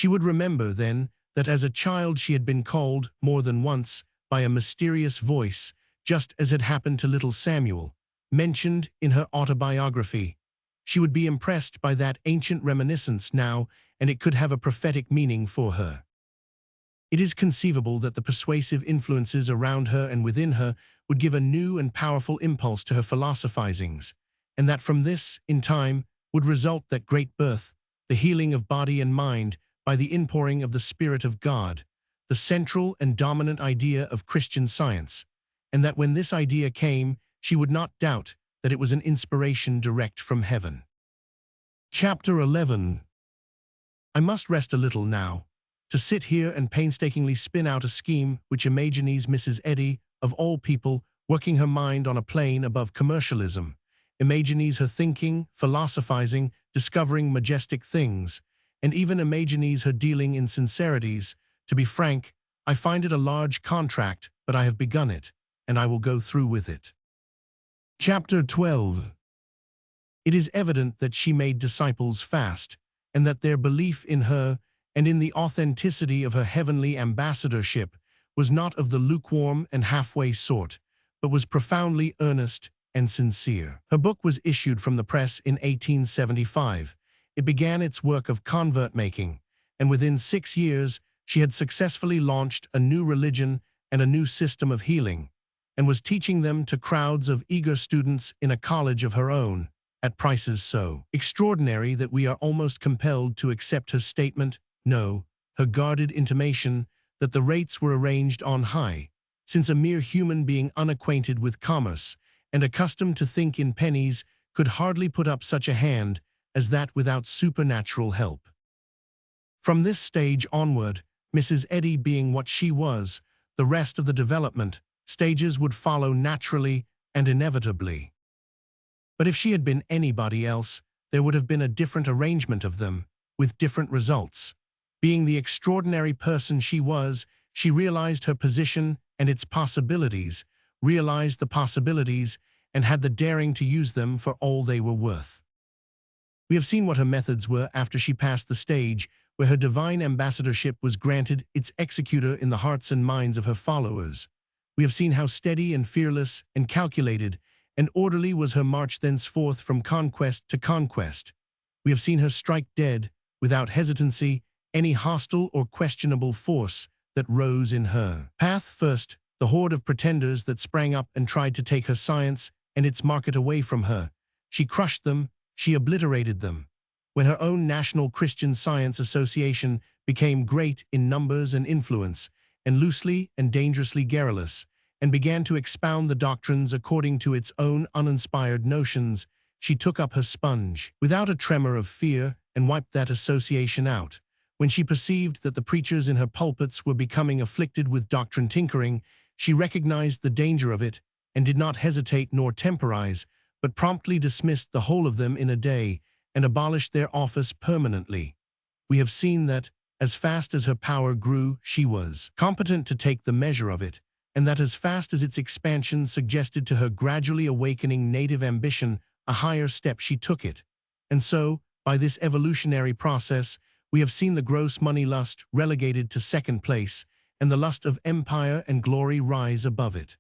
She would remember then that as a child she had been called more than once by a mysterious voice, just as had happened to little Samuel, mentioned in her autobiography. She would be impressed by that ancient reminiscence now, and it could have a prophetic meaning for her. It is conceivable that the persuasive influences around her and within her would give a new and powerful impulse to her philosophizings, and that from this, in time, would result that great birth, the healing of body and mind by the inpouring of the Spirit of God, the central and dominant idea of Christian Science, and that when this idea came, she would not doubt that it was an inspiration direct from heaven. Chapter 11. I must rest a little now, to sit here and painstakingly spin out a scheme which imagines Mrs. Eddy, of all people, working her mind on a plane above commercialism, imagines her thinking, philosophizing, discovering majestic things, and even imagines her dealing in sincerities. To be frank, I find it a large contract, but I have begun it, and I will go through with it. Chapter 12. It is evident that she made disciples fast, and that their belief in her and in the authenticity of her heavenly ambassadorship was not of the lukewarm and halfway sort, but was profoundly earnest and sincere. Her book was issued from the press in 1875. It began its work of convert-making, and within 6 years she had successfully launched a new religion and a new system of healing, and was teaching them to crowds of eager students in a college of her own, at prices so extraordinary that we are almost compelled to accept her statement, no, her guarded intimation, that the rates were arranged on high, since a mere human being unacquainted with commerce and accustomed to think in pennies could hardly put up such a hand as that without supernatural help. From this stage onward, Mrs. Eddy being what she was, the rest of the development stages would follow naturally and inevitably. But if she had been anybody else, there would have been a different arrangement of them, with different results. Being the extraordinary person she was, she realized her position and its possibilities, realized the possibilities, and had the daring to use them for all they were worth. We have seen what her methods were after she passed the stage where her divine ambassadorship was granted its executor in the hearts and minds of her followers. We have seen how steady and fearless and calculated and orderly was her march thenceforth from conquest to conquest. We have seen her strike dead, without hesitancy, any hostile or questionable force that rose in her path. First, the horde of pretenders that sprang up and tried to take her science and its market away from her. She crushed them, she obliterated them. When her own National Christian Science Association became great in numbers and influence, and loosely and dangerously garrulous, and began to expound the doctrines according to its own uninspired notions, she took up her sponge without a tremor of fear and wiped that association out. When she perceived that the preachers in her pulpits were becoming afflicted with doctrine tinkering, she recognized the danger of it and did not hesitate nor temporize, but promptly dismissed the whole of them in a day and abolished their office permanently. We have seen that, as fast as her power grew, she was competent to take the measure of it, and that as fast as its expansion suggested to her gradually awakening native ambition a higher step, she took it. And so, by this evolutionary process, we have seen the gross money lust relegated to second place, and the lust of empire and glory rise above it.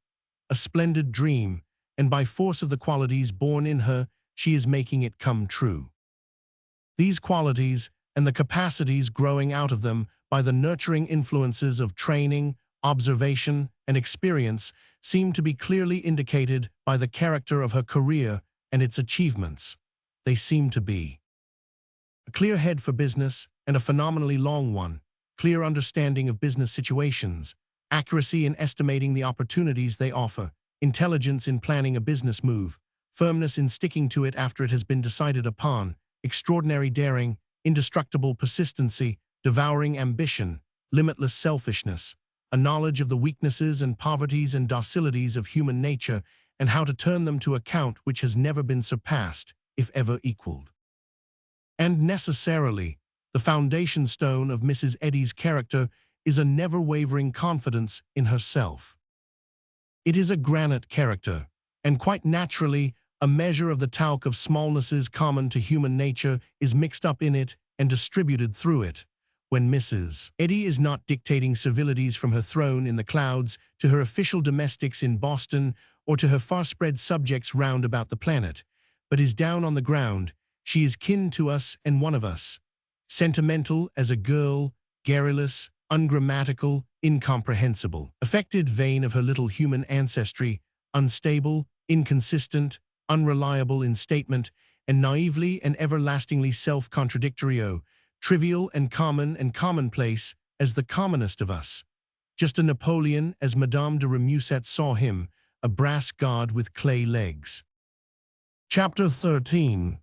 A splendid dream, and by force of the qualities born in her, she is making it come true. These qualities, and the capacities growing out of them by the nurturing influences of training, observation, and experience, seem to be clearly indicated by the character of her career and its achievements. They seem to be a clear head for business and a phenomenally long one, clear understanding of business situations, accuracy in estimating the opportunities they offer, intelligence in planning a business move, firmness in sticking to it after it has been decided upon, extraordinary daring, indestructible persistency, devouring ambition, limitless selfishness, a knowledge of the weaknesses and poverties and docilities of human nature and how to turn them to account which has never been surpassed, if ever equaled. And necessarily, the foundation stone of Mrs. Eddy's character is a never-wavering confidence in herself. It is a granite character, and quite naturally, a measure of the talc of smallnesses common to human nature is mixed up in it and distributed through it, when Mrs. Eddy is not dictating civilities from her throne in the clouds to her official domestics in Boston or to her far-spread subjects round about the planet, but is down on the ground, she is kin to us and one of us. Sentimental as a girl, garrulous, ungrammatical, incomprehensible. Affected vain of her little human ancestry, unstable, inconsistent, unreliable in statement, and naively and everlastingly self-contradictory, trivial and commonplace as the commonest of us. Just a Napoleon as Madame de Remusat saw him, a brass god with clay legs. Chapter 13.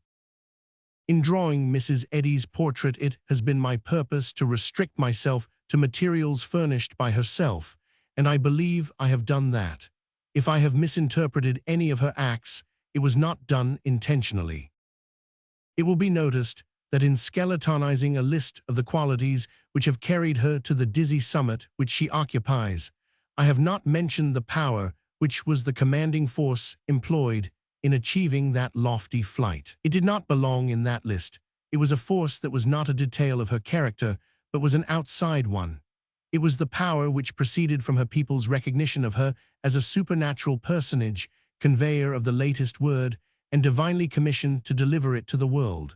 In drawing Mrs. Eddy's portrait, it has been my purpose to restrict myself to materials furnished by herself, and I believe I have done that. If I have misinterpreted any of her acts, it was not done intentionally. It will be noticed that in skeletonizing a list of the qualities which have carried her to the dizzy summit which she occupies, I have not mentioned the power which was the commanding force employed in achieving that lofty flight. It did not belong in that list. It was a force that was not a detail of her character, but was an outside one. It was the power which proceeded from her people's recognition of her as a supernatural personage, conveyor of the latest word, and divinely commissioned to deliver it to the world.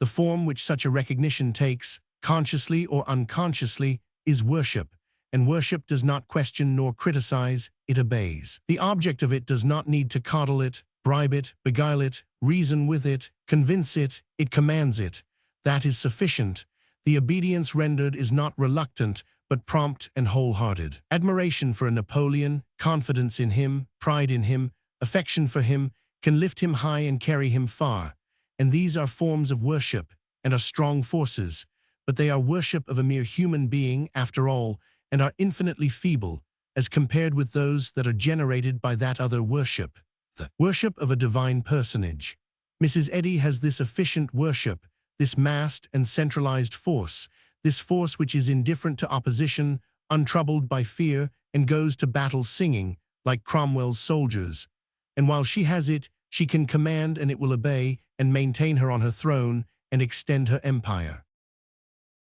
The form which such a recognition takes, consciously or unconsciously, is worship, and worship does not question nor criticize, it obeys. The object of it does not need to coddle it, bribe it, beguile it, reason with it, convince it, it commands it. That is sufficient. The obedience rendered is not reluctant, but prompt and wholehearted. Admiration for a Napoleon, confidence in him, pride in him, affection for him, can lift him high and carry him far. And these are forms of worship, and are strong forces, but they are worship of a mere human being after all, and are infinitely feeble, as compared with those that are generated by that other worship, the worship of a divine personage. Mrs. Eddy has this efficient worship, this massed and centralized force, this force which is indifferent to opposition, untroubled by fear, and goes to battle singing, like Cromwell's soldiers. And while she has it, she can command and it will obey, and maintain her on her throne, and extend her empire.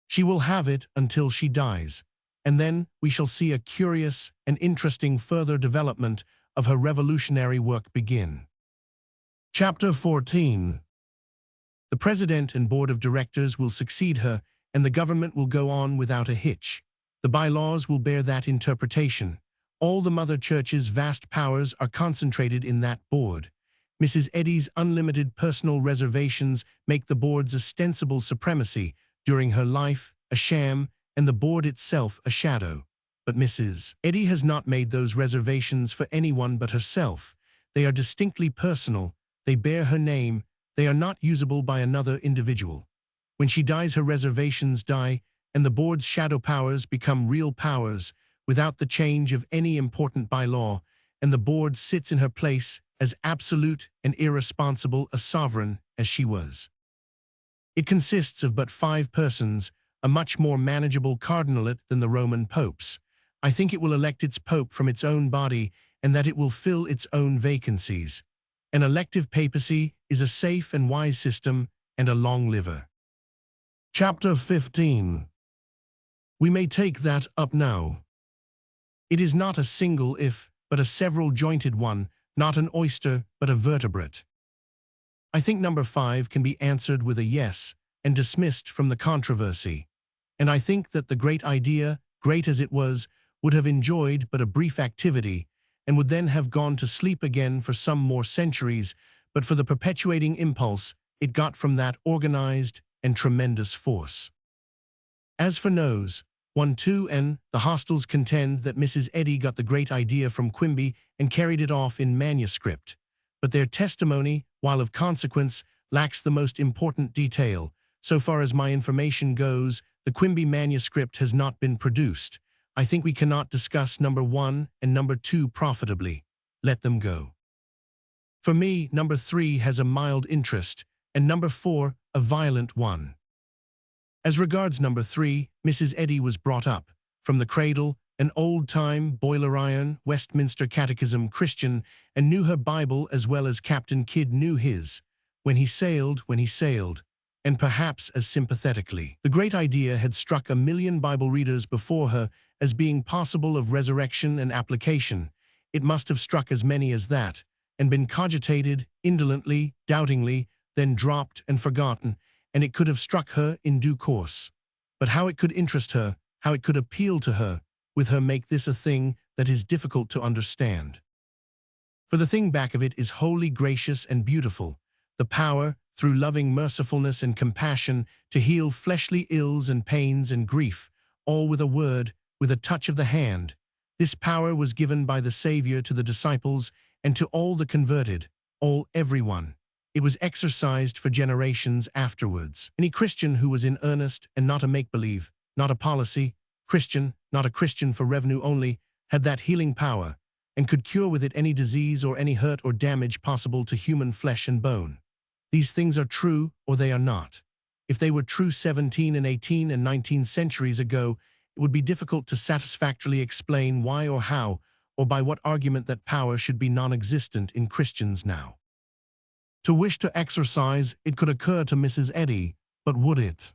She will have it until she dies, and then we shall see a curious and interesting further development of her revolutionary work begin. Chapter 14. The President and Board of Directors will succeed her, and the government will go on without a hitch. The bylaws will bear that interpretation. All the Mother Church's vast powers are concentrated in that board. Mrs. Eddy's unlimited personal reservations make the board's ostensible supremacy during her life a sham, and the board itself a shadow. But Mrs. Eddy has not made those reservations for anyone but herself. They are distinctly personal, they bear her name, they are not usable by another individual. When she dies, her reservations die, and the board's shadow powers become real powers, without the change of any important bylaw, and the board sits in her place as absolute and irresponsible a sovereign as she was. It consists of but 5 persons, a much more manageable cardinalate than the Roman popes. I think it will elect its pope from its own body, and that it will fill its own vacancies. An elective papacy is a safe and wise system, and a long liver. Chapter 15. We may take that up now. It is not a single if, but a several-jointed one, not an oyster, but a vertebrate. I think number 5 can be answered with a yes, and dismissed from the controversy. And I think that the great idea, great as it was, would have enjoyed but a brief activity, and would then have gone to sleep again for some more centuries, but for the perpetuating impulse it got from that organized and tremendous force. As for no's, 1, 2, and the hostels contend that Mrs. Eddy got the great idea from Quimby and carried it off in manuscript, but their testimony, while of consequence, lacks the most important detail. So far as my information goes, the Quimby manuscript has not been produced. I think we cannot discuss number 1 and number 2 profitably. Let them go. For me, number 3 has a mild interest, and number 4 a violent one. As regards number 3, Mrs. Eddy was brought up, from the cradle, an old-time, boiler-iron, Westminster Catechism Christian, and knew her Bible as well as Captain Kidd knew his. When he sailed, and perhaps as sympathetically. The great idea had struck a million Bible readers before her as being possible of resurrection and application. It must have struck as many as that, and been cogitated, indolently, doubtingly, then dropped and forgotten, and it could have struck her in due course. But how it could interest her, how it could appeal to her, with her make this a thing that is difficult to understand. For the thing back of it is wholly gracious and beautiful, the power, through loving mercifulness and compassion, to heal fleshly ills and pains and grief, all with a word, with a touch of the hand. This power was given by the Savior to the disciples and to all the converted, everyone. It was exercised for generations afterwards. Any Christian who was in earnest and not a make-believe, not a policy, Christian, not a Christian for revenue only, had that healing power, and could cure with it any disease or any hurt or damage possible to human flesh and bone. These things are true or they are not. If they were true 17 and 18 and 19 centuries ago, it would be difficult to satisfactorily explain why or how, or by what argument that power should be non-existent in Christians now. To wish to exercise it could occur to Mrs. Eddy, but would it?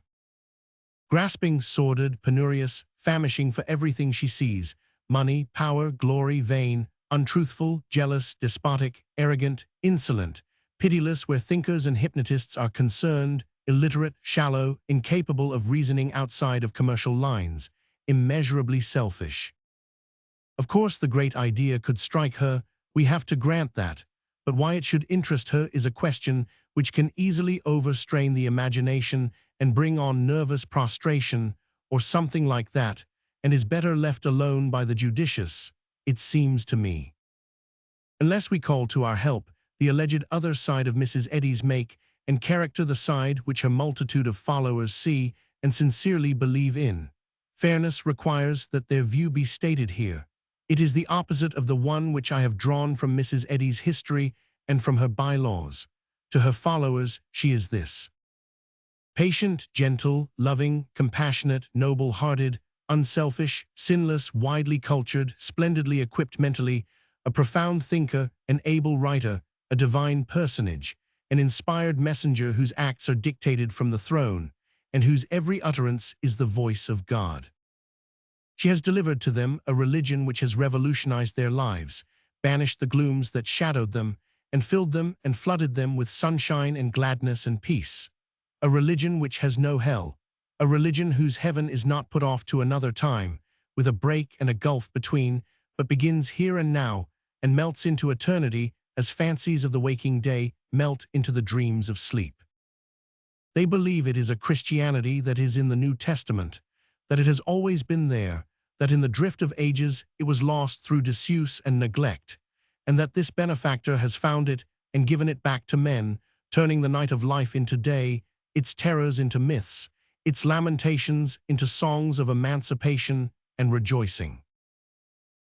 Grasping, sordid, penurious, famishing for everything she sees, money, power, glory, vain, untruthful, jealous, despotic, arrogant, insolent, pitiless where thinkers and hypnotists are concerned, illiterate, shallow, incapable of reasoning outside of commercial lines, immeasurably selfish. Of course the great idea could strike her, we have to grant that, but why it should interest her is a question which can easily overstrain the imagination and bring on nervous prostration, or something like that, and is better left alone by the judicious, it seems to me. Unless we call to our help the alleged other side of Mrs. Eddy's make and character, the side which her multitude of followers see and sincerely believe in. Fairness requires that their view be stated here. It is the opposite of the one which I have drawn from Mrs. Eddy's history and from her bylaws. To her followers she is this: patient, gentle, loving, compassionate, noble-hearted, unselfish, sinless, widely cultured, splendidly equipped mentally, a profound thinker, an able writer, a divine personage, an inspired messenger whose acts are dictated from the throne, and whose every utterance is the voice of God. She has delivered to them a religion which has revolutionized their lives, banished the glooms that shadowed them, and filled them and flooded them with sunshine and gladness and peace. A religion which has no hell, a religion whose heaven is not put off to another time, with a break and a gulf between, but begins here and now, and melts into eternity as fancies of the waking day melt into the dreams of sleep. They believe it is a Christianity that is in the New Testament, that it has always been there, that in the drift of ages it was lost through disuse and neglect, and that this benefactor has found it and given it back to men, turning the night of life into day, its terrors into myths, its lamentations into songs of emancipation and rejoicing.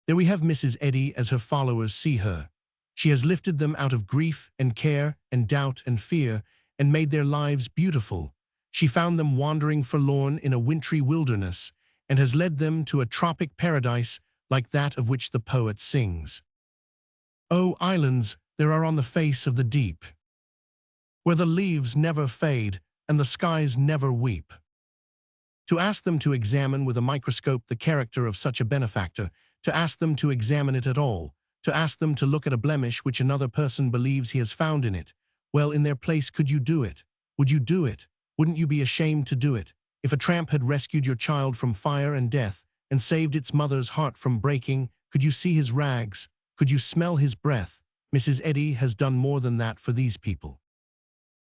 There we have Mrs. Eddy as her followers see her. She has lifted them out of grief and care and doubt and fear and made their lives beautiful. She found them wandering forlorn in a wintry wilderness and has led them to a tropic paradise like that of which the poet sings. Oh, islands there are on the face of the deep, where the leaves never fade and the skies never weep. To ask them to examine with a microscope the character of such a benefactor, to ask them to examine it at all, to ask them to look at a blemish which another person believes he has found in it, well, in their place could you do it? Would you do it? Wouldn't you be ashamed to do it? If a tramp had rescued your child from fire and death and saved its mother's heart from breaking, could you see his rags? Could you smell his breath? Mrs. Eddy has done more than that for these people.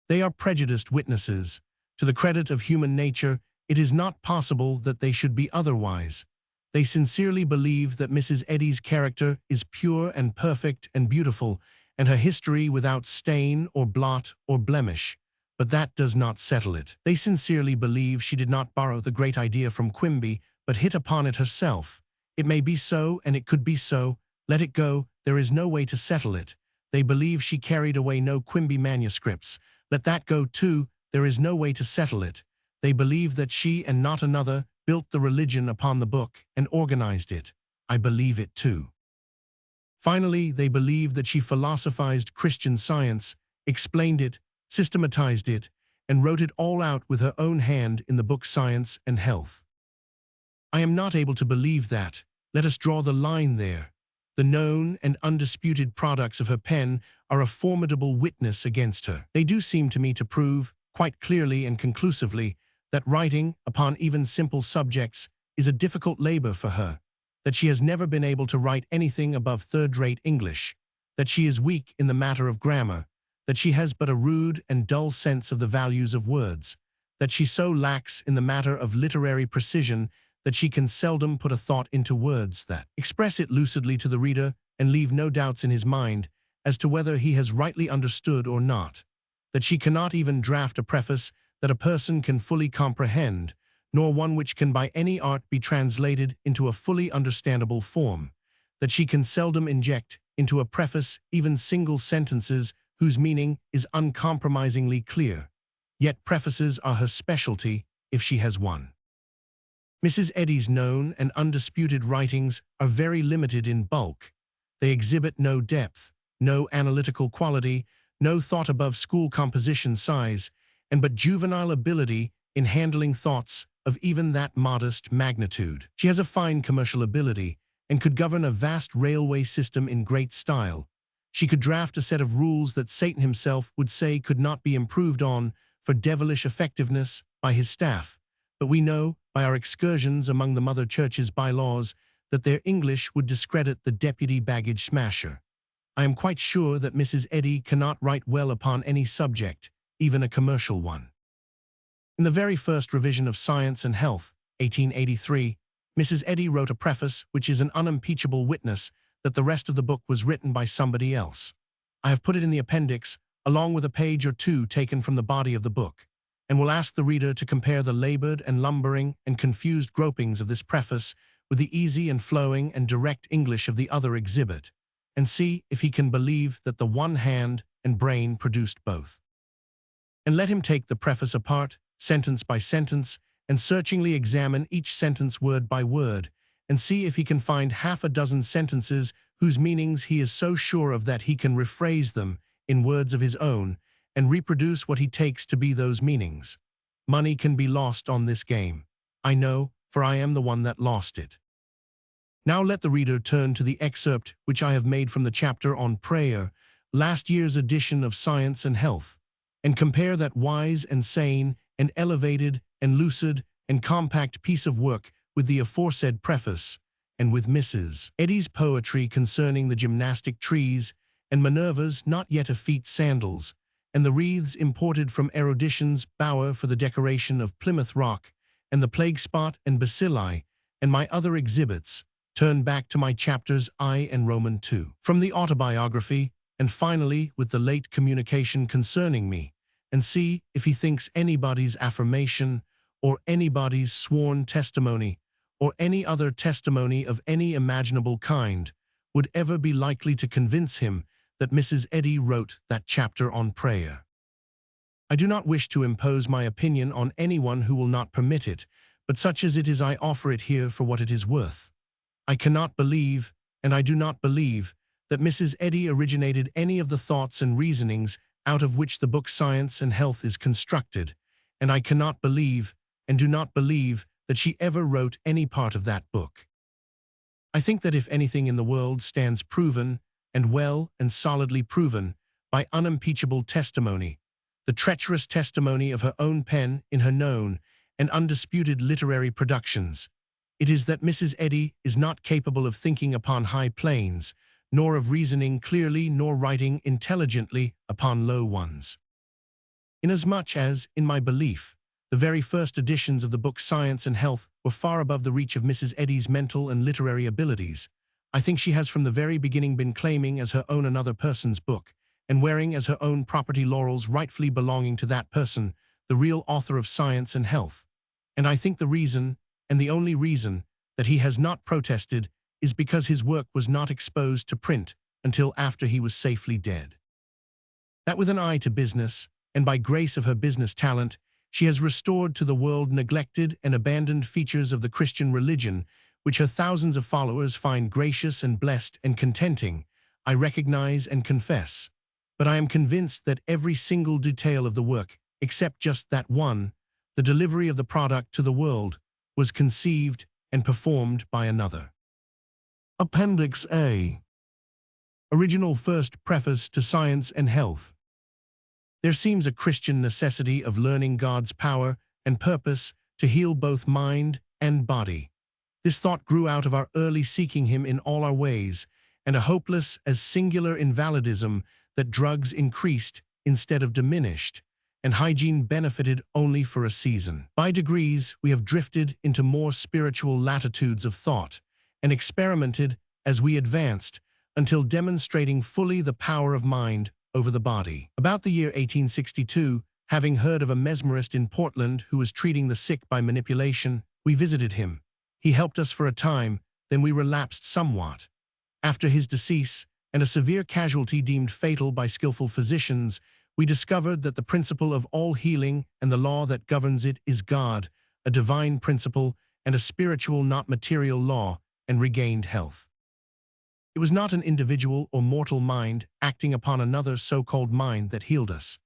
They are prejudiced witnesses. To the credit of human nature, it is not possible that they should be otherwise. They sincerely believe that Mrs. Eddy's character is pure and perfect and beautiful, and her history without stain or blot or blemish. But that does not settle it. They sincerely believe she did not borrow the great idea from Quimby, but hit upon it herself. It may be so, and it could be so. Let it go. There is no way to settle it. They believe she carried away no Quimby manuscripts. Let that go too. There is no way to settle it. They believe that she and not another built the religion upon the book and organized it. I believe it too. Finally, they believe that she philosophized Christian science, explained it, systematized it, and wrote it all out with her own hand in the book Science and Health. I am not able to believe that. Let us draw the line there. The known and undisputed products of her pen are a formidable witness against her. They do seem to me to prove, quite clearly and conclusively, that writing upon even simple subjects is a difficult labor for her, that she has never been able to write anything above third-rate English, that she is weak in the matter of grammar, that she has but a rude and dull sense of the values of words, that she so lacks in the matter of literary precision that she can seldom put a thought into words that express it lucidly to the reader and leave no doubts in his mind as to whether he has rightly understood or not, that she cannot even draft a preface that a person can fully comprehend, nor one which can by any art be translated into a fully understandable form, that she can seldom inject into a preface even single sentences whose meaning is uncompromisingly clear. Yet prefaces are her specialty if she has one. Mrs. Eddy's known and undisputed writings are very limited in bulk. They exhibit no depth, no analytical quality, no thought above school composition size, and but juvenile ability in handling thoughts of even that modest magnitude. She has a fine commercial ability and could govern a vast railway system in great style. She could draft a set of rules that Satan himself would say could not be improved on for devilish effectiveness by his staff, but we know by our excursions among the Mother Church's bylaws that their English would discredit the deputy baggage smasher. I am quite sure that Mrs. Eddy cannot write well upon any subject, even a commercial one. In the very first revision of Science and Health, 1883, Mrs. Eddy wrote a preface which is an unimpeachable witness that the rest of the book was written by somebody else. I have put it in the appendix, along with a page or two taken from the body of the book, and will ask the reader to compare the labored and lumbering and confused gropings of this preface with the easy and flowing and direct English of the other exhibit, and see if he can believe that the one hand and brain produced both. And let him take the preface apart, sentence by sentence, and searchingly examine each sentence word by word, and see if he can find half a dozen sentences whose meanings he is so sure of that he can rephrase them in words of his own, and reproduce what he takes to be those meanings. Money can be lost on this game. I know, for I am the one that lost it. Now let the reader turn to the excerpt which I have made from the chapter on prayer, last year's edition of Science and Health, and compare that wise and sane and elevated and lucid and compact piece of work with the aforesaid preface, and with Mrs. Eddy's poetry concerning the gymnastic trees, and Minerva's not yet effete sandals, and the wreaths imported from erudition's bower for the decoration of Plymouth Rock, and the plague spot and bacilli, and my other exhibits, turn back to my chapters I and Roman II. From the autobiography, and finally with the late communication concerning me, and see if he thinks anybody's affirmation, or anybody's sworn testimony, or any other testimony of any imaginable kind, would ever be likely to convince him that Mrs. Eddy wrote that chapter on prayer. I do not wish to impose my opinion on anyone who will not permit it, but such as it is I offer it here for what it is worth. I cannot believe, and I do not believe, that Mrs. Eddy originated any of the thoughts and reasonings out of which the book Science and Health is constructed, and I cannot believe, and do not believe, that she ever wrote any part of that book. I think that if anything in the world stands proven, and well and solidly proven, by unimpeachable testimony, the treacherous testimony of her own pen in her known and undisputed literary productions, it is that Mrs. Eddy is not capable of thinking upon high planes, nor of reasoning clearly nor writing intelligently upon low ones. Inasmuch as, in my belief, the very first editions of the book Science and Health were far above the reach of Mrs. Eddy's mental and literary abilities, I think she has from the very beginning been claiming as her own another person's book, and wearing as her own property laurels rightfully belonging to that person, the real author of Science and Health. And I think the reason, and the only reason, that he has not protested is because his work was not exposed to print until after he was safely dead. That with an eye to business, and by grace of her business talent, she has restored to the world neglected and abandoned features of the Christian religion, which her thousands of followers find gracious and blessed and contenting, I recognize and confess. But I am convinced that every single detail of the work except just that one, the delivery of the product to the world, was conceived and performed by another. Appendix A. Original first preface to Science and Health. There seems a Christian necessity of learning God's power and purpose to heal both mind and body. This thought grew out of our early seeking Him in all our ways, and a hopeless as singular invalidism that drugs increased instead of diminished, and hygiene benefited only for a season. By degrees, we have drifted into more spiritual latitudes of thought, and experimented as we advanced, until demonstrating fully the power of mind over the body. About the year 1862, having heard of a mesmerist in Portland who was treating the sick by manipulation, we visited him. He helped us for a time, then we relapsed somewhat. After his decease, and a severe casualty deemed fatal by skillful physicians, we discovered that the principle of all healing and the law that governs it is God, a divine principle and a spiritual not material law, and regained health. It was not an individual or mortal mind acting upon another so-called mind that healed us.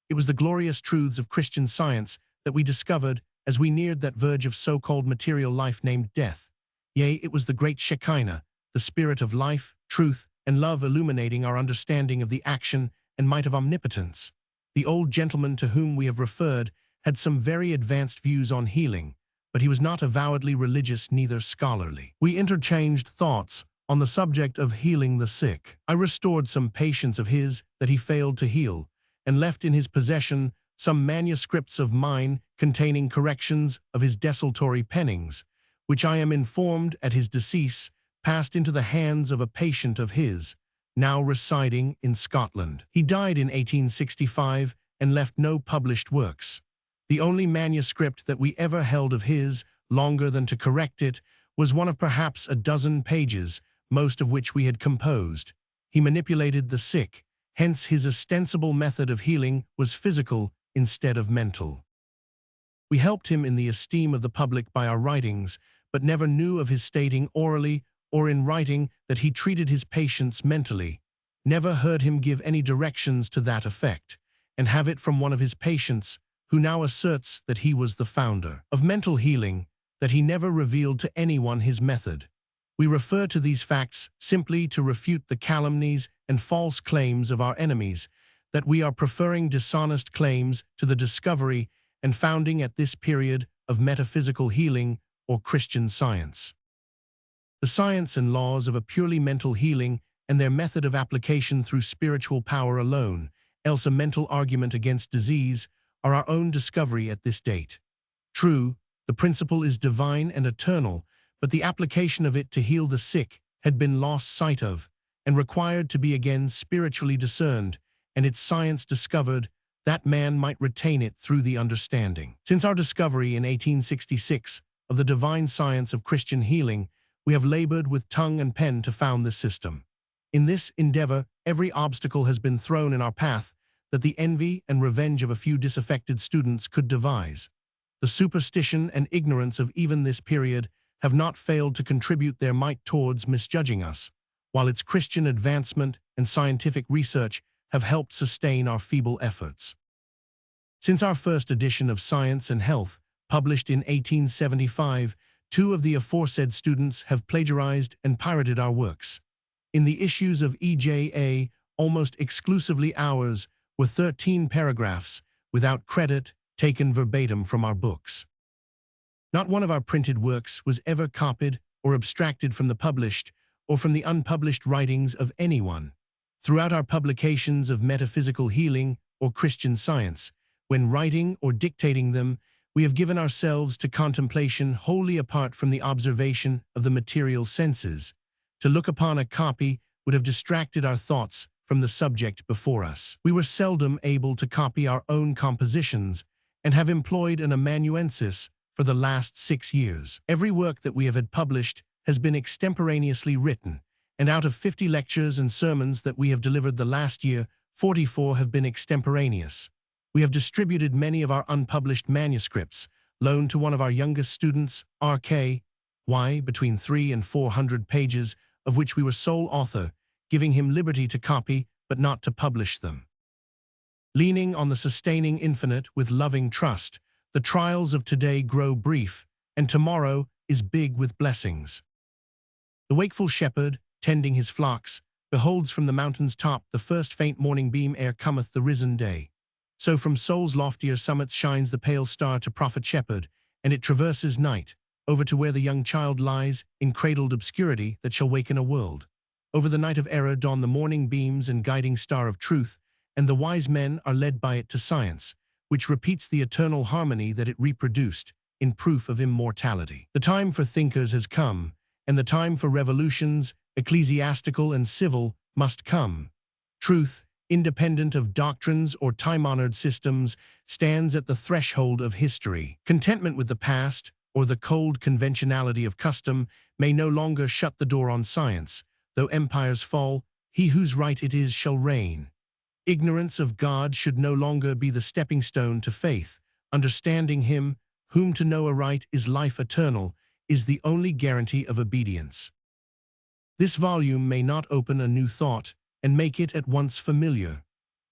It was the glorious truths of Christian Science that we discovered as we neared that verge of so-called material life named death. Yea, it was the great Shekinah, the spirit of life, truth, and love illuminating our understanding of the action and might of omnipotence. The old gentleman to whom we have referred had some very advanced views on healing, but he was not avowedly religious, neither scholarly. We interchanged thoughts on the subject of healing the sick. I restored some patients of his that he failed to heal, and left in his possession some manuscripts of mine containing corrections of his desultory pennings, which I am informed at his decease passed into the hands of a patient of his, now residing in Scotland. He died in 1865 and left no published works. The only manuscript that we ever held of his, longer than to correct it, was one of perhaps a dozen pages, most of which we had composed. He manipulated the sick, hence his ostensible method of healing was physical instead of mental. We helped him in the esteem of the public by our writings, but never knew of his stating orally or in writing that he treated his patients mentally, never heard him give any directions to that effect, and have it from one of his patients, who now asserts that he was the founder of mental healing, that he never revealed to anyone his method. We refer to these facts simply to refute the calumnies and false claims of our enemies, that we are preferring dishonest claims to the discovery and founding at this period of metaphysical healing or Christian Science. The science and laws of a purely mental healing and their method of application through spiritual power alone, else a mental argument against disease, are our own discovery at this date. True, the principle is divine and eternal, but the application of it to heal the sick had been lost sight of, and required to be again spiritually discerned, and its science discovered, that man might retain it through the understanding. Since our discovery in 1866 of the divine science of Christian healing, we have labored with tongue and pen to found this system. In this endeavor, every obstacle has been thrown in our path that the envy and revenge of a few disaffected students could devise. The superstition and ignorance of even this period have not failed to contribute their might towards misjudging us, while its Christian advancement and scientific research have helped sustain our feeble efforts. Since our first edition of Science and Health, published in 1875, 2 of the aforesaid students have plagiarized and pirated our works. In the issues of EJA, almost exclusively ours, were 13 paragraphs, without credit, taken verbatim from our books. Not one of our printed works was ever copied or abstracted from the published or from the unpublished writings of anyone. Throughout our publications of metaphysical healing or Christian Science, when writing or dictating them, we have given ourselves to contemplation wholly apart from the observation of the material senses. To look upon a copy would have distracted our thoughts from the subject before us. We were seldom able to copy our own compositions and have employed an amanuensis for the last 6 years. Every work that we have had published has been extemporaneously written, and out of 50 lectures and sermons that we have delivered the last year, 44 have been extemporaneous. We have distributed many of our unpublished manuscripts, loaned to one of our youngest students, R.K.Y., between 300 and 400 pages, of which we were sole author, giving him liberty to copy but not to publish them. Leaning on the sustaining infinite with loving trust, the trials of today grow brief, and tomorrow is big with blessings. The wakeful shepherd, tending his flocks, beholds from the mountain's top the first faint morning beam ere cometh the risen day. So from soul's loftier summits shines the pale star to prophet shepherd, and it traverses night, over to where the young child lies, in cradled obscurity that shall waken a world. Over the night of error dawn the morning beams and guiding star of truth, and the wise men are led by it to science, which repeats the eternal harmony that it reproduced, in proof of immortality. The time for thinkers has come, and the time for revolutions, ecclesiastical and civil, must come. Truth, independent of doctrines or time-honored systems, stands at the threshold of history. Contentment with the past, or the cold conventionality of custom, may no longer shut the door on science. Though empires fall, he whose right it is shall reign. Ignorance of God should no longer be the stepping stone to faith. Understanding him, whom to know aright is life eternal, is the only guarantee of obedience. This volume may not open a new thought and make it at once familiar.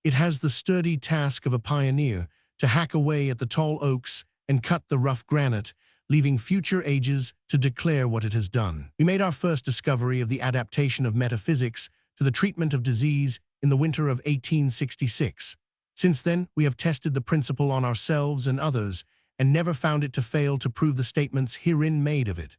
It has the sturdy task of a pioneer to hack away at the tall oaks and cut the rough granite, leaving future ages to declare what it has done. We made our first discovery of the adaptation of metaphysics to the treatment of disease in the winter of 1866. Since then, we have tested the principle on ourselves and others, and never found it to fail to prove the statements herein made of it.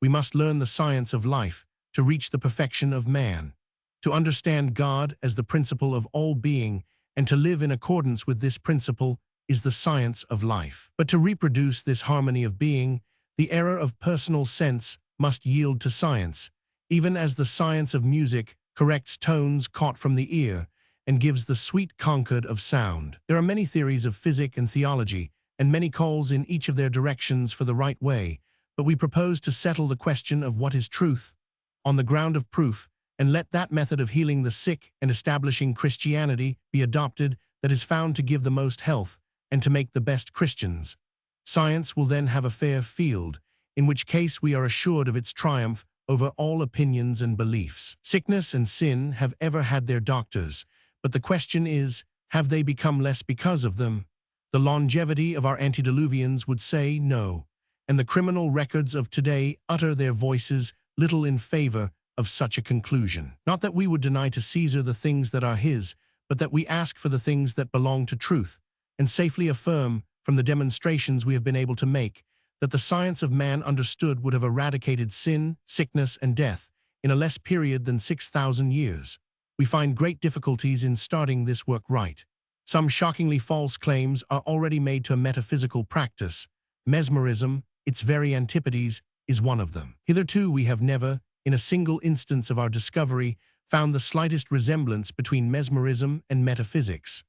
We must learn the science of life to reach the perfection of man, to understand God as the principle of all being, and to live in accordance with this principle is the science of life. But to reproduce this harmony of being, the error of personal sense must yield to science, even as the science of music corrects tones caught from the ear and gives the sweet concord of sound. There are many theories of physic and theology, and many calls in each of their directions for the right way, but we propose to settle the question of what is truth on the ground of proof, and let that method of healing the sick and establishing Christianity be adopted that is found to give the most health and to make the best Christians. Science will then have a fair field, in which case we are assured of its triumph over all opinions and beliefs. Sickness and sin have ever had their doctors, but the question is, have they become less because of them? The longevity of our antediluvians would say no, and the criminal records of today utter their voices little in favor of such a conclusion. Not that we would deny to Caesar the things that are his, but that we ask for the things that belong to truth, and safely affirm, from the demonstrations we have been able to make, that the science of man understood would have eradicated sin, sickness, and death in a less period than 6,000 years. We find great difficulties in starting this work right. Some shockingly false claims are already made to a metaphysical practice. Mesmerism, its very antipodes, is one of them. Hitherto we have never, in a single instance of our discovery, found the slightest resemblance between mesmerism and metaphysics.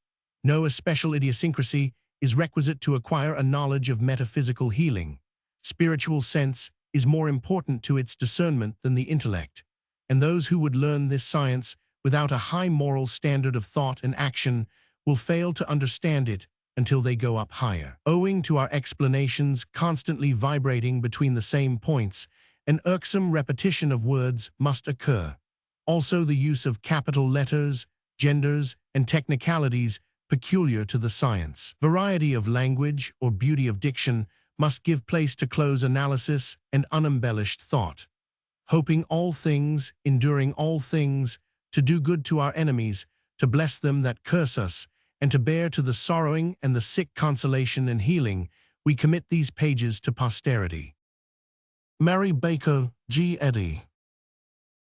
No especial idiosyncrasy is requisite to acquire a knowledge of metaphysical healing. Spiritual sense is more important to its discernment than the intellect, and those who would learn this science without a high moral standard of thought and action will fail to understand it until they go up higher. Owing to our explanations constantly vibrating between the same points, an irksome repetition of words must occur. Also the use of capital letters, genders, and technicalities peculiar to the science. Variety of language or beauty of diction must give place to close analysis and unembellished thought. Hoping all things, enduring all things, to do good to our enemies, to bless them that curse us, and to bear to the sorrowing and the sick consolation and healing, we commit these pages to posterity. Mary Baker, G. Eddy.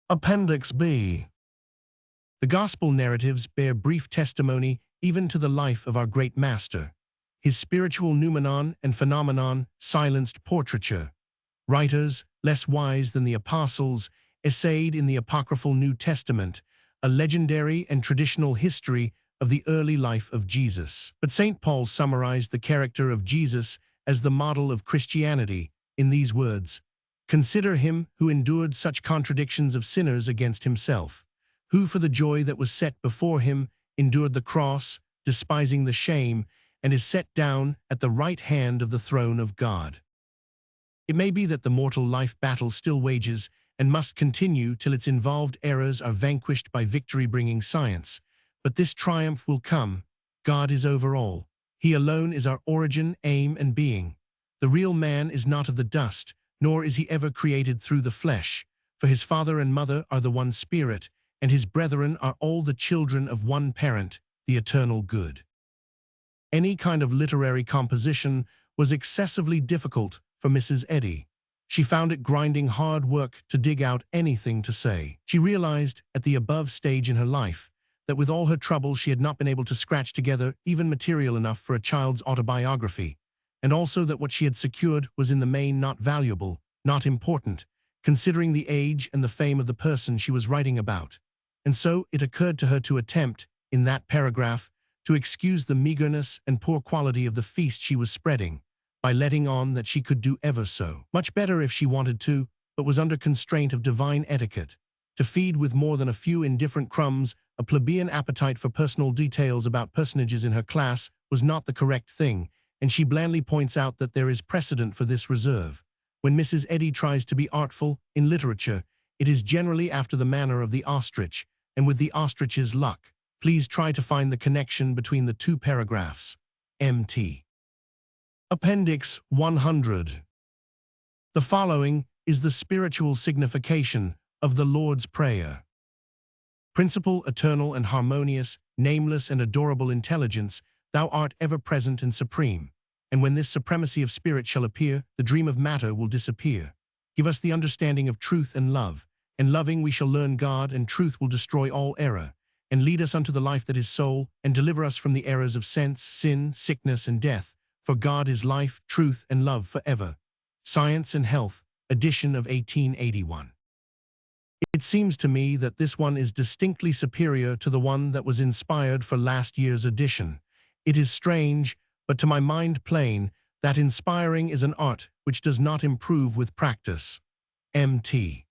Appendix B. The Gospel narratives bear brief testimony even to the life of our great Master. His spiritual noumenon and phenomenon silenced portraiture. Writers, less wise than the apostles, essayed in the apocryphal New Testament a legendary and traditional history of the early life of Jesus. But St. Paul summarized the character of Jesus as the model of Christianity in these words: "Consider him who endured such contradictions of sinners against himself, who for the joy that was set before him endured the cross, despising the shame, and is set down at the right hand of the throne of God." It may be that the mortal life battle still wages and must continue till its involved errors are vanquished by victory-bringing science, but this triumph will come, God is over all. He alone is our origin, aim, and being. The real man is not of the dust, nor is he ever created through the flesh. For his father and mother are the one spirit, and his brethren are all the children of one parent, the eternal good. Any kind of literary composition was excessively difficult for Mrs. Eddy. She found it grinding hard work to dig out anything to say. She realized, at the above stage in her life, that with all her trouble she had not been able to scratch together even material enough for a child's autobiography, and also that what she had secured was in the main not valuable, not important, considering the age and the fame of the person she was writing about. And so it occurred to her to attempt, in that paragraph, to excuse the meagerness and poor quality of the feast she was spreading, by letting on that she could do ever so much better if she wanted to, but was under constraint of divine etiquette. To feed with more than a few indifferent crumbs a plebeian appetite for personal details about personages in her class was not the correct thing, and she blandly points out that there is precedent for this reserve. When Mrs. Eddy tries to be artful in literature, it is generally after the manner of the ostrich, and with the ostrich's luck. Please try to find the connection between the two paragraphs. Mt. Appendix 100. The following is the spiritual signification of the Lord's Prayer. Principal, eternal and harmonious, nameless and adorable intelligence, thou art ever present and supreme. And when this supremacy of spirit shall appear, the dream of matter will disappear. Give us the understanding of truth and love, and loving we shall learn God, and truth will destroy all error, and lead us unto the life that is soul, and deliver us from the errors of sense, sin, sickness, and death. For God is life, truth, and love forever. Science and Health, edition of 1881. It seems to me that this one is distinctly superior to the one that was inspired for last year's edition. It is strange, but to my mind plain, that inspiring is an art which does not improve with practice. Mt.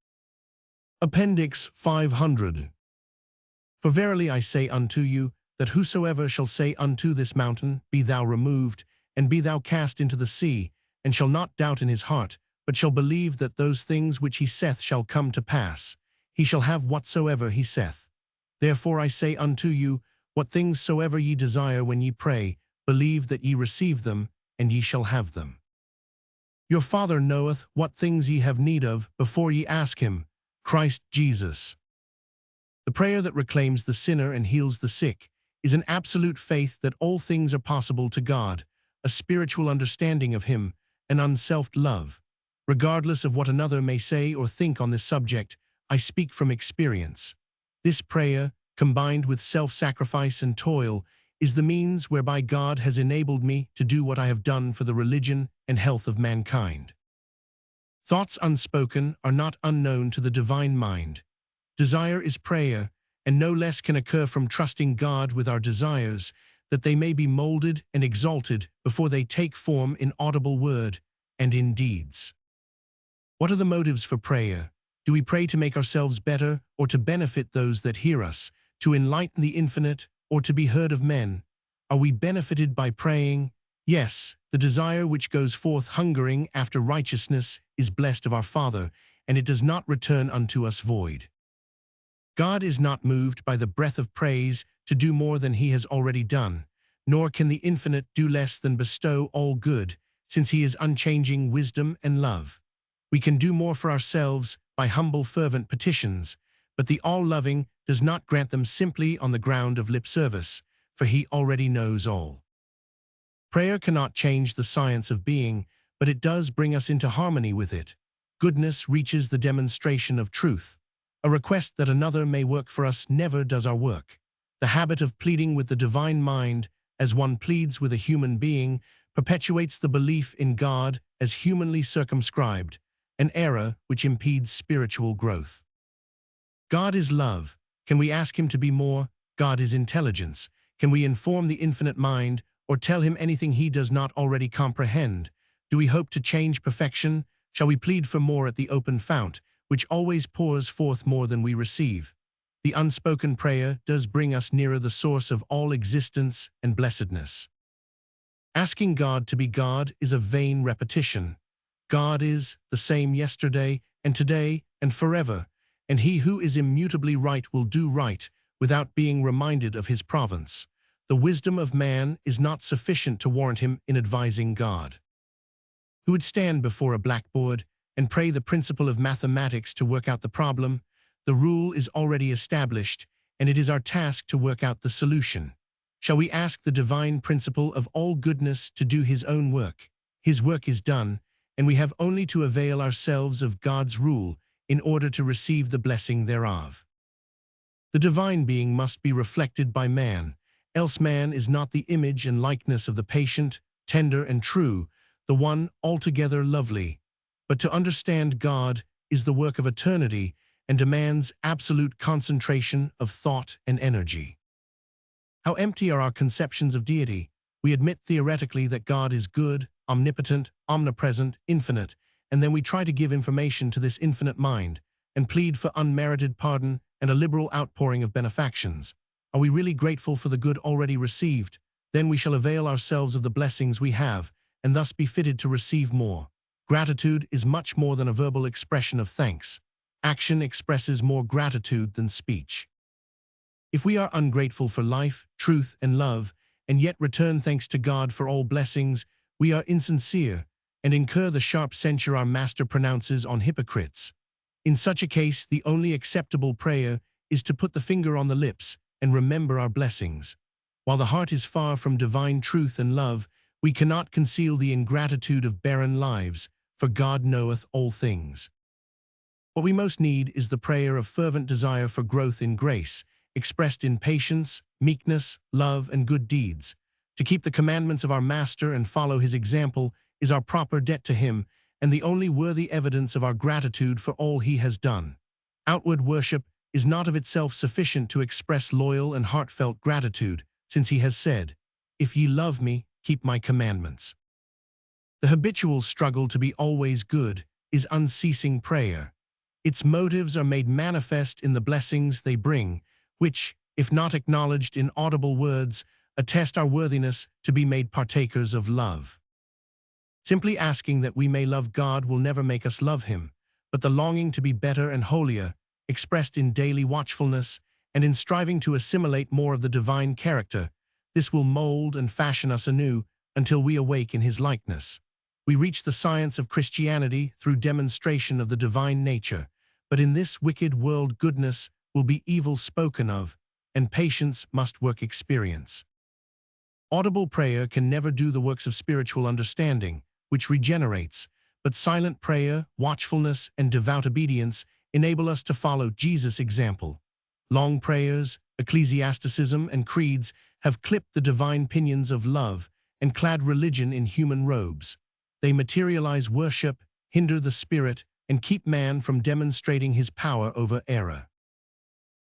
Appendix 500. For verily I say unto you, that whosoever shall say unto this mountain, Be thou removed, and be thou cast into the sea, and shall not doubt in his heart, but shall believe that those things which he saith shall come to pass, he shall have whatsoever he saith. Therefore I say unto you, what things soever ye desire when ye pray, believe that ye receive them, and ye shall have them. Your Father knoweth what things ye have need of before ye ask him. Christ Jesus. The prayer that reclaims the sinner and heals the sick is an absolute faith that all things are possible to God, a spiritual understanding of him, an unselfed love. Regardless of what another may say or think on this subject, I speak from experience. This prayer, combined with self-sacrifice and toil, is the means whereby God has enabled me to do what I have done for the religion and health of mankind. Thoughts unspoken are not unknown to the divine mind. Desire is prayer, and no less can occur from trusting God with our desires, that they may be molded and exalted before they take form in audible word and in deeds. What are the motives for prayer? Do we pray to make ourselves better, or to benefit those that hear us, to enlighten the infinite, or to be heard of men? Are we benefited by praying? Yes, the desire which goes forth hungering after righteousness is blessed of our Father, and it does not return unto us void. God is not moved by the breath of praise to do more than he has already done, nor can the infinite do less than bestow all good, since he is unchanging wisdom and love. We can do more for ourselves by humble fervent petitions, but the all-loving does not grant them simply on the ground of lip service, for he already knows all. Prayer cannot change the science of being, but it does bring us into harmony with it. Goodness reaches the demonstration of truth. A request that another may work for us never does our work. The habit of pleading with the divine mind, as one pleads with a human being, perpetuates the belief in God as humanly circumscribed, an error which impedes spiritual growth. God is love. Can we ask him to be more? God is intelligence. Can we inform the infinite mind, or tell him anything he does not already comprehend? Do we hope to change perfection? Shall we plead for more at the open fount, which always pours forth more than we receive? The unspoken prayer does bring us nearer the source of all existence and blessedness. Asking God to be God is a vain repetition. God is the same yesterday and today and forever, and he who is immutably right will do right without being reminded of his province. The wisdom of man is not sufficient to warrant him in advising God. Who would stand before a blackboard and pray the principle of mathematics to work out the problem? The rule is already established, and it is our task to work out the solution. Shall we ask the divine principle of all goodness to do his own work? His work is done, and we have only to avail ourselves of God's rule in order to receive the blessing thereof. The divine being must be reflected by man, else man is not the image and likeness of the patient, tender and true, the one altogether lovely. But to understand God is the work of eternity and demands absolute concentration of thought and energy. How empty are our conceptions of deity? We admit theoretically that God is good, omnipotent, omnipresent, infinite, and then we try to give information to this infinite mind and plead for unmerited pardon and a liberal outpouring of benefactions. Are we really grateful for the good already received? Then we shall avail ourselves of the blessings we have and thus be fitted to receive more. Gratitude is much more than a verbal expression of thanks. Action expresses more gratitude than speech. If we are ungrateful for life, truth, and love, and yet return thanks to God for all blessings, we are insincere and incur the sharp censure our Master pronounces on hypocrites. In such a case, the only acceptable prayer is to put the finger on the lips and remember our blessings. While the heart is far from divine truth and love, we cannot conceal the ingratitude of barren lives, for God knoweth all things. What we most need is the prayer of fervent desire for growth in grace, expressed in patience, meekness, love, and good deeds. To keep the commandments of our Master and follow his example is our proper debt to him, and the only worthy evidence of our gratitude for all he has done. Outward worship is not of itself sufficient to express loyal and heartfelt gratitude, since he has said, "If ye love me, keep my commandments." The habitual struggle to be always good is unceasing prayer. Its motives are made manifest in the blessings they bring, which, if not acknowledged in audible words, attest our worthiness to be made partakers of love. Simply asking that we may love God will never make us love him, but the longing to be better and holier, expressed in daily watchfulness and in striving to assimilate more of the divine character, this will mold and fashion us anew until we awake in his likeness. We reach the science of Christianity through demonstration of the divine nature, but in this wicked world goodness will be evil spoken of, and patience must work experience. Audible prayer can never do the works of spiritual understanding, which regenerates, but silent prayer, watchfulness, and devout obedience enable us to follow Jesus' example. Long prayers, ecclesiasticism, and creeds have clipped the divine pinions of love and clad religion in human robes. They materialize worship, hinder the spirit, and keep man from demonstrating his power over error.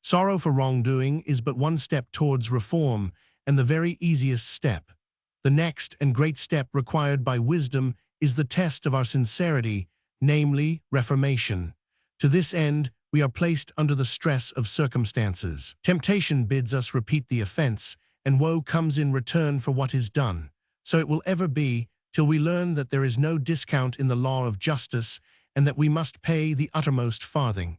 Sorrow for wrongdoing is but one step towards reform, and the very easiest step. The next and great step required by wisdom is the test of our sincerity, namely, reformation. To this end, we are placed under the stress of circumstances. Temptation bids us repeat the offense, and woe comes in return for what is done. So it will ever be, till we learn that there is no discount in the law of justice, and that we must pay the uttermost farthing.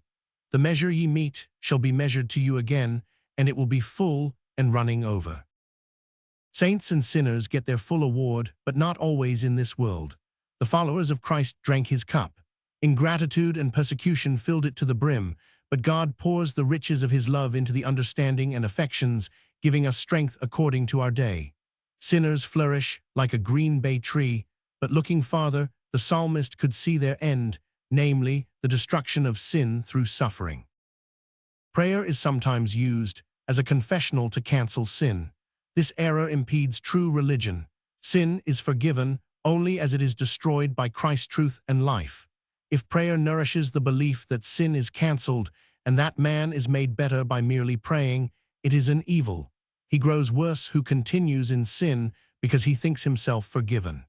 The measure ye mete shall be measured to you again, and it will be full and running over. Saints and sinners get their full award, but not always in this world. The followers of Christ drank his cup. Ingratitude and persecution filled it to the brim, but God pours the riches of his love into the understanding and affections, giving us strength according to our day. Sinners flourish like a green bay tree, but looking farther, the psalmist could see their end, namely, the destruction of sin through suffering. Prayer is sometimes used as a confessional to cancel sin. This error impedes true religion. Sin is forgiven only as it is destroyed by Christ's truth and life. If prayer nourishes the belief that sin is cancelled and that man is made better by merely praying, it is an evil. He grows worse who continues in sin because he thinks himself forgiven.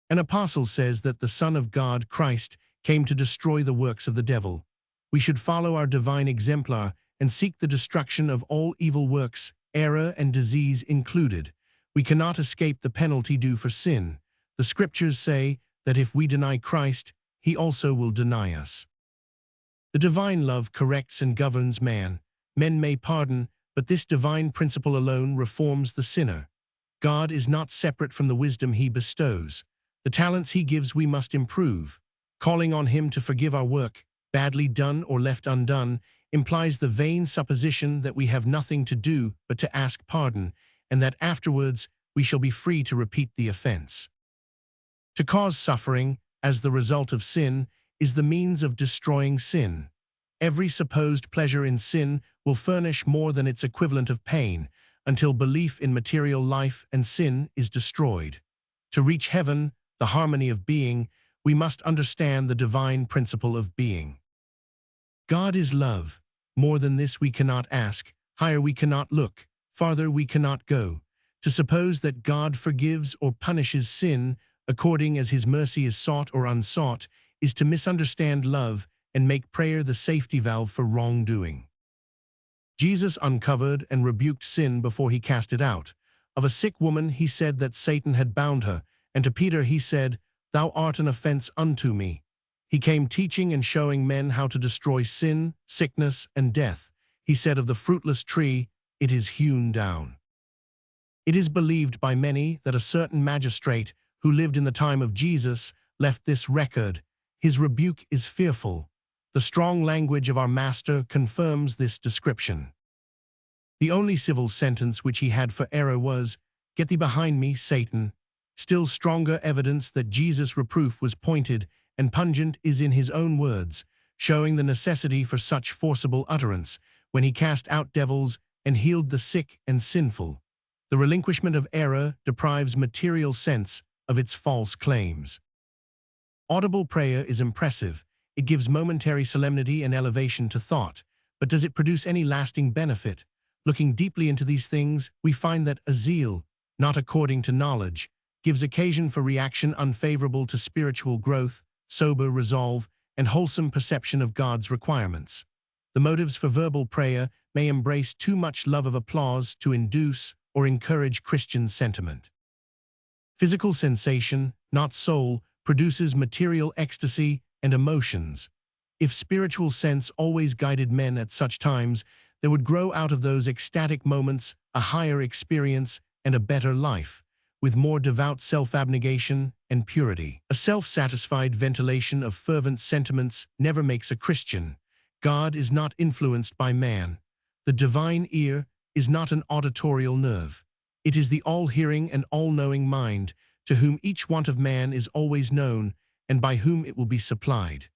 An apostle says that the Son of God, Christ, came to destroy the works of the devil. We should follow our divine exemplar and seek the destruction of all evil works, error and disease included. We cannot escape the penalty due for sin. The scriptures say that if we deny Christ, he also will deny us. The divine love corrects and governs man. Men may pardon, but this divine principle alone reforms the sinner. God is not separate from the wisdom he bestows. The talents he gives we must improve. Calling on him to forgive our work, badly done or left undone, implies the vain supposition that we have nothing to do but to ask pardon, and that afterwards we shall be free to repeat the offense. To cause suffering, as the result of sin, is the means of destroying sin. Every supposed pleasure in sin will furnish more than its equivalent of pain, until belief in material life and sin is destroyed. To reach heaven, the harmony of being, we must understand the divine principle of being. God is love. More than this we cannot ask, higher we cannot look, farther we cannot go. To suppose that God forgives or punishes sin according as his mercy is sought or unsought is to misunderstand love and make prayer the safety valve for wrongdoing. Jesus uncovered and rebuked sin before he cast it out. Of a sick woman he said that Satan had bound her, and to Peter he said, "Thou art an offense unto me." He came teaching and showing men how to destroy sin, sickness, and death. He said of the fruitless tree, "It is hewn down." It is believed by many that a certain magistrate who lived in the time of Jesus left this record. His rebuke is fearful. The strong language of our Master confirms this description. The only civil sentence which he had for error was, "Get thee behind me, Satan." Still stronger evidence that Jesus' reproof was pointed and pungent is in his own words, showing the necessity for such forcible utterance, when he cast out devils and healed the sick and sinful. The relinquishment of error deprives material sense of its false claims. Audible prayer is impressive. It gives momentary solemnity and elevation to thought, but does it produce any lasting benefit? Looking deeply into these things, we find that a zeal, not according to knowledge, gives occasion for reaction unfavorable to spiritual growth, sober resolve, and wholesome perception of God's requirements. The motives for verbal prayer may embrace too much love of applause to induce or encourage Christian sentiment. Physical sensation, not soul, produces material ecstasy and emotions. If spiritual sense always guided men at such times, there would grow out of those ecstatic moments a higher experience and a better life, with more devout self-abnegation and purity. A self-satisfied ventilation of fervent sentiments never makes a Christian. God is not influenced by man. The divine ear is not an auditorial nerve. It is the all-hearing and all-knowing mind, to whom each want of man is always known, and by whom it will be supplied.